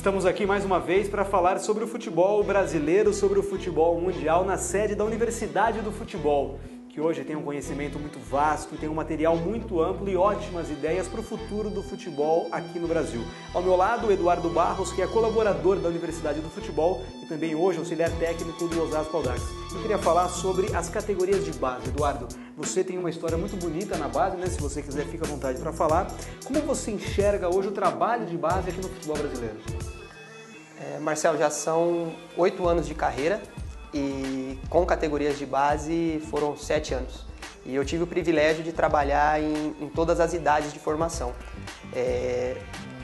Estamos aqui mais uma vez para falar sobre o futebol brasileiro, sobre o futebol mundial na sede da Universidade do Futebol, que hoje tem um conhecimento muito vasto, tem um material muito amplo e ótimas ideias para o futuro do futebol aqui no Brasil. Ao meu lado, o Eduardo Barros, que é colaborador da Universidade do Futebol e também hoje auxiliar técnico do Osasco Audax. Eu queria falar sobre as categorias de base. Eduardo, você tem uma história muito bonita na base, né? Se você quiser, fica à vontade para falar. Como você enxerga hoje o trabalho de base aqui no futebol brasileiro? Marcelo, já são 8 anos de carreira e com categorias de base foram 7 anos. E eu tive o privilégio de trabalhar em todas as idades de formação.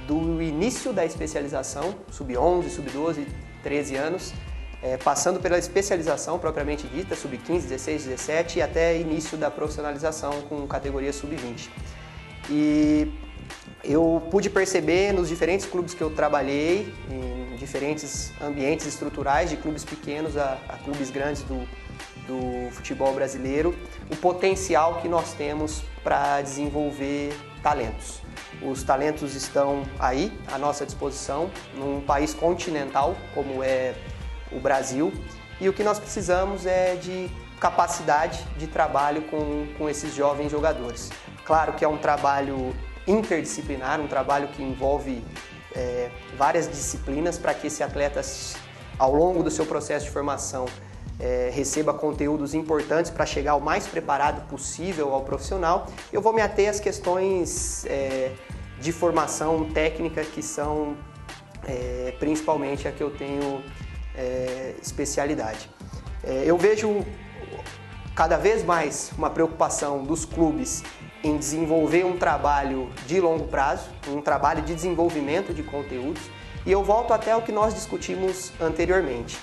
Do início da especialização, sub-11, sub-12, 13 anos, passando pela especialização propriamente dita, sub-15, 16, 17 e até início da profissionalização com categoria sub-20. E eu pude perceber nos diferentes clubes que eu trabalhei, em diferentes ambientes estruturais, de clubes pequenos a clubes grandes do futebol brasileiro, o potencial que nós temos para desenvolver talentos. Os talentos estão aí, à nossa disposição, num país continental como é o Brasil, e o que nós precisamos é de capacidade de trabalho com esses jovens jogadores. Claro que é um trabalho interdisciplinar, um trabalho que envolve várias disciplinas para que esse atleta, ao longo do seu processo de formação, receba conteúdos importantes para chegar o mais preparado possível ao profissional. Eu vou me ater às questões de formação técnica, que são principalmente a que eu tenho especialidade. Eu vejo cada vez mais uma preocupação dos clubes em desenvolver um trabalho de longo prazo, um trabalho de desenvolvimento de conteúdos, e eu volto até o que nós discutimos anteriormente.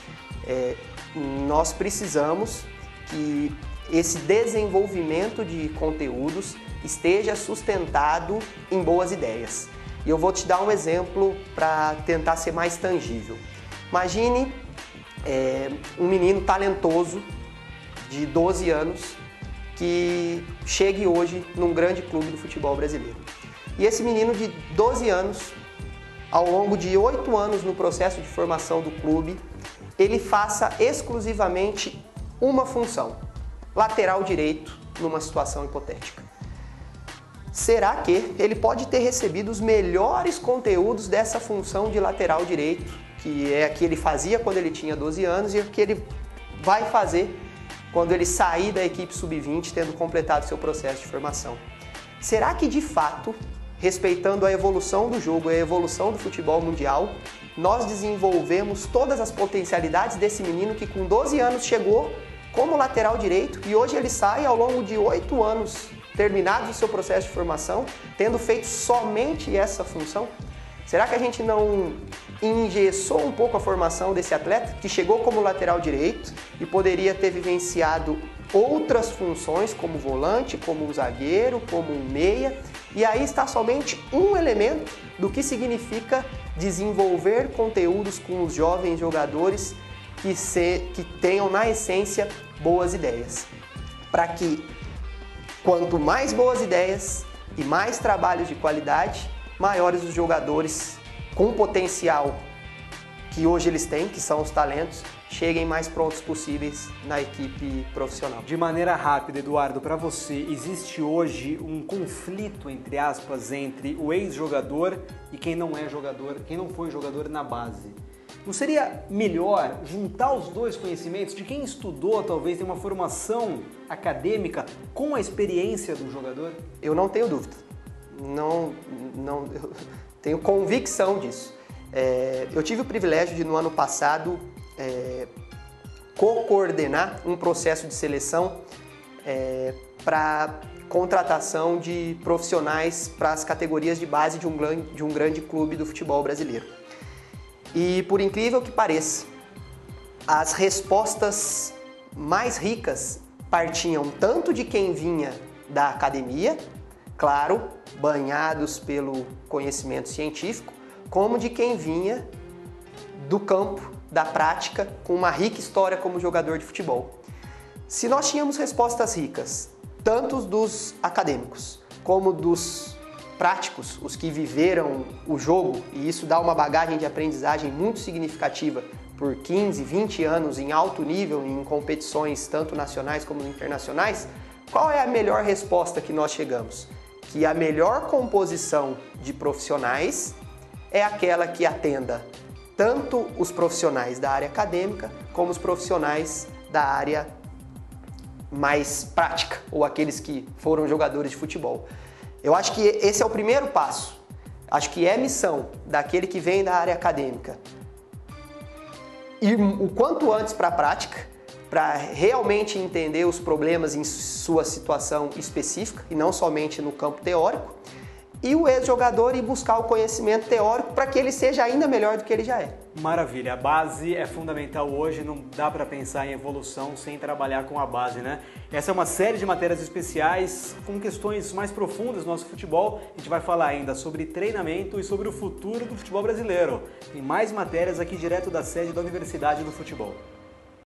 Nós precisamos que esse desenvolvimento de conteúdos esteja sustentado em boas ideias. E eu vou te dar um exemplo para tentar ser mais tangível. Imagine um menino talentoso de 12 anos que chegue hoje num grande clube do futebol brasileiro. E esse menino de 12 anos, ao longo de 8 anos no processo de formação do clube, ele faça exclusivamente uma função: lateral direito, numa situação hipotética. Será que ele pode ter recebido os melhores conteúdos dessa função de lateral direito, que é a que ele fazia quando ele tinha 12 anos e a que ele vai fazer quando ele sair da equipe sub-20, tendo completado seu processo de formação? Será que, de fato, respeitando a evolução do jogo e a evolução do futebol mundial, nós desenvolvemos todas as potencialidades desse menino que com 12 anos chegou como lateral direito e hoje ele sai ao longo de 8 anos, terminados o seu processo de formação, tendo feito somente essa função? Será que a gente não engessou um pouco a formação desse atleta que chegou como lateral direito e poderia ter vivenciado outras funções como volante, como um zagueiro, como um meia, e aí está somente um elemento do que significa desenvolver conteúdos com os jovens jogadores que tenham na essência boas ideias, para que quanto mais boas ideias e mais trabalhos de qualidade, maiores os jogadores com potencial que hoje eles têm, que são os talentos, cheguem mais prontos possíveis na equipe profissional. De maneira rápida, Eduardo, para você, existe hoje um conflito, entre aspas, entre o ex-jogador e quem não é jogador, quem não foi jogador na base? Não seria melhor juntar os dois conhecimentos de quem estudou, talvez, tem uma formação acadêmica com a experiência do jogador? Eu não tenho dúvida. Eu tenho convicção disso. Eu tive o privilégio de, no ano passado, co-coordenar um processo de seleção para contratação de profissionais para as categorias de base de um grande clube do futebol brasileiro. E, por incrível que pareça, as respostas mais ricas partiam tanto de quem vinha da academia, claro, banhados pelo conhecimento científico, como de quem vinha do campo, da prática, com uma rica história como jogador de futebol. Se nós tínhamos respostas ricas, tanto dos acadêmicos como dos práticos, os que viveram o jogo, e isso dá uma bagagem de aprendizagem muito significativa por 15, 20 anos em alto nível, em competições tanto nacionais como internacionais, qual é a melhor resposta que nós chegamos? Que a melhor composição de profissionais é aquela que atenda tanto os profissionais da área acadêmica como os profissionais da área mais prática, ou aqueles que foram jogadores de futebol. Eu acho que esse é o primeiro passo. Acho que é missão daquele que vem da área acadêmica ir o quanto antes para a prática, para realmente entender os problemas em sua situação específica e não somente no campo teórico, e o ex-jogador ir buscar o conhecimento teórico para que ele seja ainda melhor do que ele já é. Maravilha, a base é fundamental hoje, não dá para pensar em evolução sem trabalhar com a base, né? Essa é uma série de matérias especiais com questões mais profundas do nosso futebol. A gente vai falar ainda sobre treinamento e sobre o futuro do futebol brasileiro. Tem mais matérias aqui direto da sede da Universidade do Futebol.